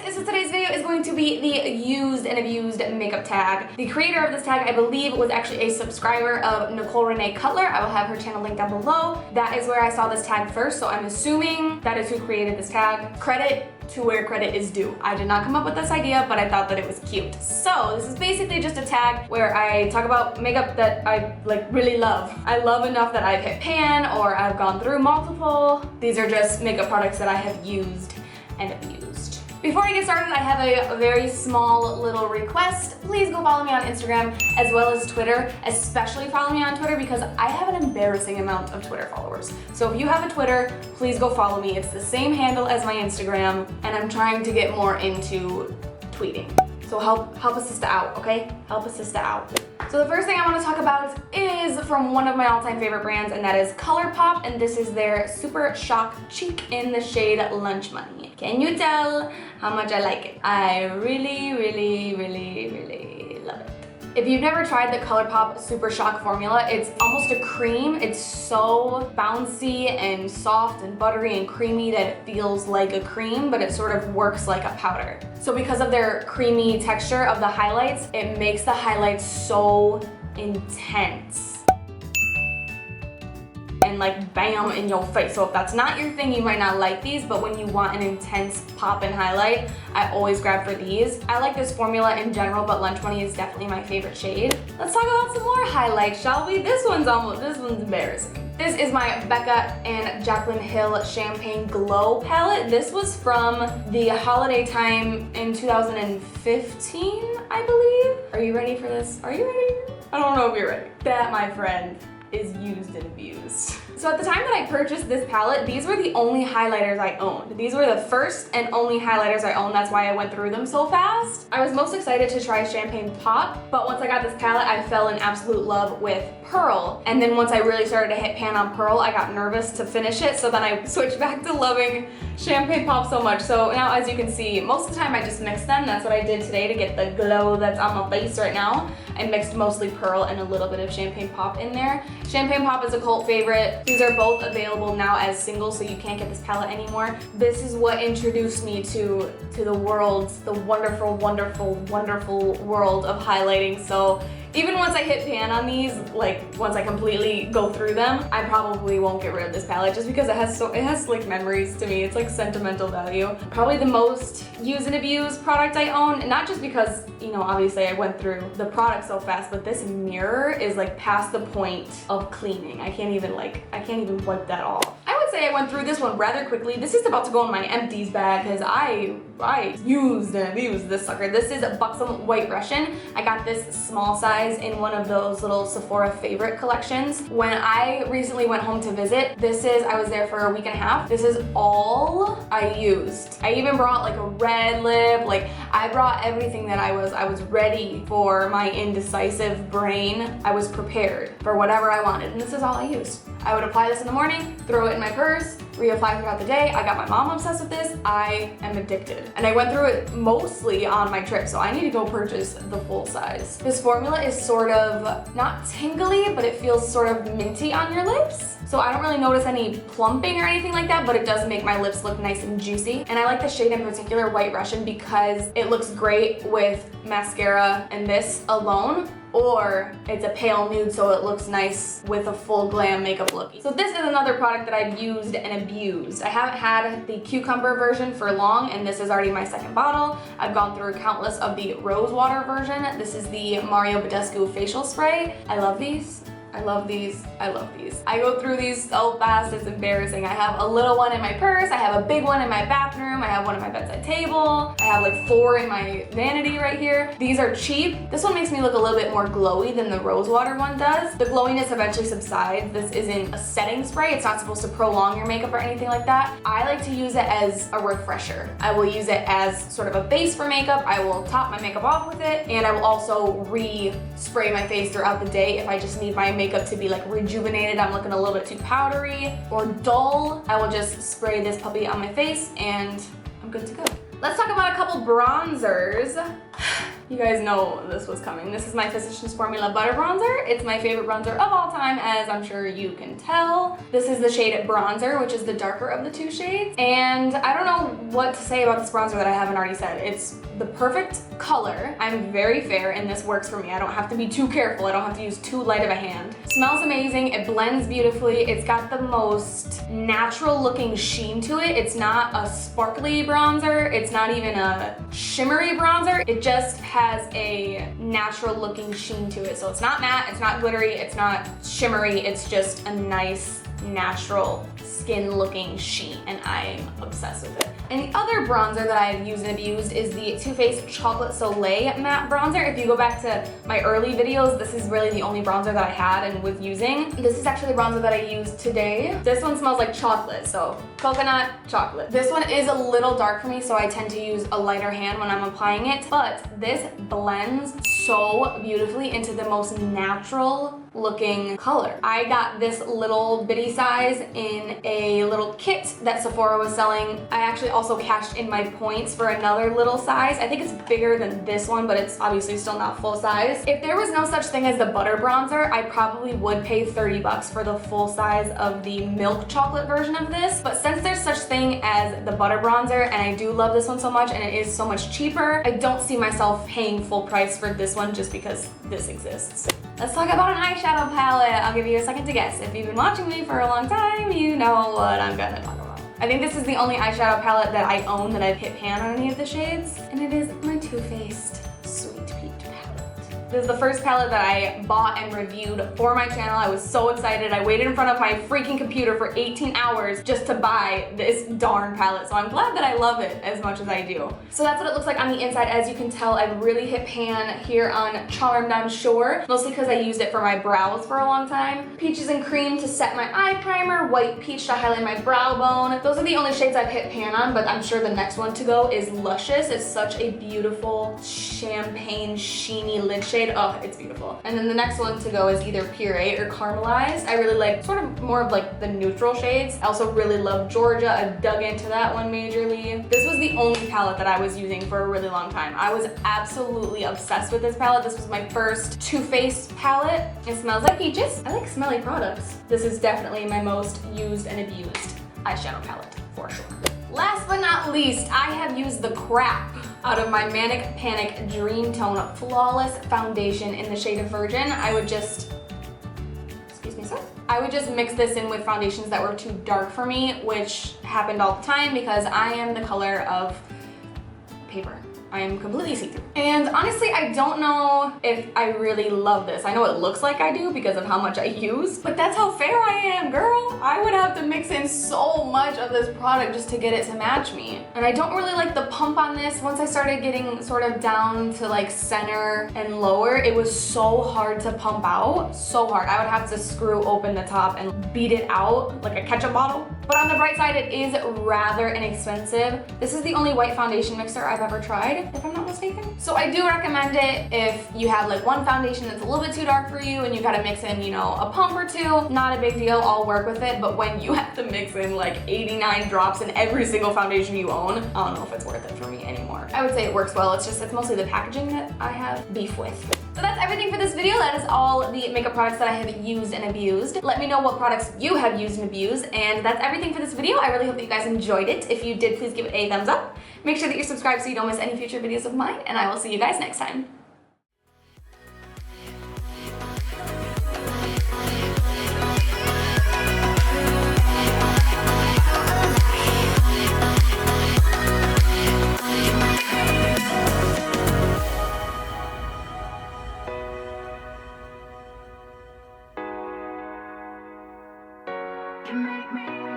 guys, so today's video is going to be the used and abused makeup tag. The creator of this tag, I believe, was actually a subscriber of NICOLE RENEE CUTLER. I will have her channel linked down below. That is where I saw this tag first, so I'm assuming that is who created this tag. Credit to where credit is due. I did not come up with this idea, but I thought that it was cute. So this is basically just a tag where I talk about makeup that I really love. I love enough that I've hit pan or I've gone through multiple. These are just makeup products that I have used and abused. Before I get started, I have a very small little request. Please go follow me on Instagram as well as Twitter. Especially follow me on Twitter because I have an embarrassing amount of Twitter followers. So if you have a Twitter, please go follow me. It's the same handle as my Instagram, and I'm trying to get more into tweeting. So help a sister out, okay? Help a sister out. So the first thing I want to talk about is from one of my all-time favorite brands, and that is Colourpop, and this is their Super Shock Cheek in the shade Lunch Money. Can you tell how much I like it? I really love it. If you've never tried the Colourpop Super Shock formula, it's almost a cream. It's so bouncy and soft and buttery and creamy that it feels like a cream, but it sort of works like a powder. So because of their creamy texture of the highlights, it makes the highlights so intense. And like bam in your face. So if that's not your thing, you might not like these, but when you want an intense pop and highlight, I always grab for these. I like this formula in general, but Lunch Money is definitely my favorite shade. Let's talk about some more highlights, shall we? This one's embarrassing. This is my Becca and Jaclyn Hill Champagne Glow palette. This was from the holiday time in 2015, I believe. Are you ready for this? Are you ready? I don't know if you're ready. That, my friend, is used and abused. So at the time that I purchased this palette, these were the only highlighters I owned. These were the first and only highlighters I owned. That's why I went through them so fast. I was most excited to try Champagne Pop, but once I got this palette, I fell in absolute love with Pearl. And then once I really started to hit pan on Pearl, I got nervous to finish it, so then I switched back to loving Champagne Pop so much. So now, as you can see, most of the time I just mix them. That's what I did today to get the glow that's on my face right now. I mixed mostly Pearl and a little bit of Champagne Pop in there. Champagne Pop is a cult favorite. These are both available now as singles, so you can't get this palette anymore. This is what introduced me to the world, the wonderful world of highlighting. So even once I hit pan on these, like once I completely go through them, I probably won't get rid of this palette just because it has like memories to me. It's like sentimental value. Probably the most use and abuse product I own, and not just because, you know, obviously I went through the product so fast, but this mirror is like past the point of cleaning. I can't even wipe that off. I would say I went through this one rather quickly. This is about to go in my empties bag because I used and abused this sucker. This is Buxom White Russian. I got this small size in one of those little Sephora favorite collections. When I recently went home to visit, I was there for a week and a half. This is all I used. I even brought like a red lip. Like I brought everything that I was ready for my indecisive brain. I was prepared for whatever I wanted, and this is all I used. I would apply this in the morning, throw it in my purse, reapply throughout the day. I got my mom obsessed with this. I am addicted. And I went through it mostly on my trip, so I need to go purchase the full size. This formula is sort of not tingly, but it feels sort of minty on your lips. So I don't really notice any plumping or anything like that, but it does make my lips look nice and juicy. And I like the shade in particular, White Russian, because it looks great with mascara and this alone, or it's a pale nude so it looks nice with a full glam makeup look. So this is another product that I've used and abused. I haven't had the cucumber version for long, and this is already my second bottle. I've gone through countless of the rose water version. This is the Mario Bedescu facial spray. I love these. I love these. I love these. I go through these so fast, it's embarrassing. I have a little one in my purse, I have a big one in my bathroom, I have one at my bedside table, I have like 4 in my vanity right here. These are cheap. This one makes me look a little bit more glowy than the rose water one does. The glowiness eventually subsides. This isn't a setting spray. It's not supposed to prolong your makeup or anything like that. I like to use it as a refresher. I will use it as sort of a base for makeup. I will top my makeup off with it, and I will also re-spray my face throughout the day if I just need my makeup to be like rejuvenated. I'm looking a little bit too powdery or dull. I will just spray this puppy on my face and I'm good to go. Let's talk about a couple bronzers. You guys know this was coming. This is my Physicians Formula Butter Bronzer. It's my favorite bronzer of all time, as I'm sure you can tell. This is the shade Bronzer, which is the darker of the two shades. And I don't know what to say about this bronzer that I haven't already said. It's the perfect color. I'm very fair, and this works for me. I don't have to be too careful. I don't have to use too light of a hand. Smells amazing. It blends beautifully. It's got the most natural looking sheen to it. It's not a sparkly bronzer. It's not even a shimmery bronzer. It just has a natural looking sheen to it. So it's not matte, it's not glittery, it's not shimmery. It's just a nice, natural skin looking sheen, and I'm obsessed with it. And the other bronzer that I've used and abused is the Too Faced Chocolate Soleil matte bronzer. If you go back to my early videos, this is really the only bronzer that I had and was using. This is actually the bronzer that I used today. This one smells like chocolate, so coconut chocolate. This one is a little dark for me, so I tend to use a lighter hand when I'm applying it, but this blends so beautifully into the most natural looking color. I got this little bitty size in a little kit that Sephora was selling. I actually also cashed in my points for another little size. I think it's bigger than this one, but it's obviously still not full size. If there was no such thing as the butter bronzer, I probably would pay 30 bucks for the full size of the milk chocolate version of this. But since there's such thing as the butter bronzer, and I do love this one so much and it is so much cheaper, I don't see myself paying full price for this one just because this exists. Let's talk about an eyeshadow palette. I'll give you a second to guess. If you've been watching me for a long time, you know what I'm gonna talk about. I think this is the only eyeshadow palette that I own that I've hit pan on any of the shades, and it is my Too Faced Sweet Peach palette. This is the first palette that I bought and reviewed for my channel. I was so excited. I waited in front of my freaking computer for 18 hours just to buy this darn palette, so I'm glad that I love it as much as I do. So that's what it looks like on the inside. As you can tell, I've really hit pan here on Charmed, I'm sure, mostly because I used it for my brows for a long time. Peaches and Cream to set my eye primer, White Peach to highlight my brow bone. Those are the only shades I've hit pan on, but I'm sure the next one to go is Luscious. It's such a beautiful champagne sheeny lid shade. Oh, it's beautiful. And then the next one to go is either Puree or Caramelized. I really like sort of more of like the neutral shades. I also really love Georgia. I dug into that one majorly. This was the only palette that I was using for a really long time. I was absolutely obsessed with this palette. This was my first Too Faced palette. It smells like peaches. I like smelly products. This is definitely my most used and abused eyeshadow palette for sure. Last but not least, I have used the crap out of my Manic Panic Dreamtone Flawless Foundation in the shade of Virgin. I would just, excuse me, sir? I would just mix this in with foundations that were too dark for me, which happened all the time because I am the color of paper. I am completely see-through. And honestly, I don't know if I really love this. I know it looks like I do because of how much I use, but that's how fair I am, girl. I would have to mix in so much of this product just to get it to match me. And I don't really like the pump on this. Once I started getting sort of down to like center and lower, it was so hard to pump out, so hard. I would have to screw open the top and beat it out like a ketchup bottle. But on the bright side, it is rather inexpensive. This is the only white foundation mixer I've ever tried, if I'm not mistaken. So I do recommend it if you have like one foundation that's a little bit too dark for you and you gotta mix in, you know, a pump or two. Not a big deal, I'll work with it. But when you have to mix in like 89 drops in every single foundation you own, I don't know if it's worth it for me anymore. I would say it works well. It's mostly the packaging that I have beef with. So that's everything for this video. That is all the makeup products that I have used and abused. Let me know what products you have used and abused. And that's everything for this video. I really hope that you guys enjoyed it. If you did, please give it a thumbs up. Make sure that you're subscribed so you don't miss any future videos of mine. And I will see you guys next time. You make me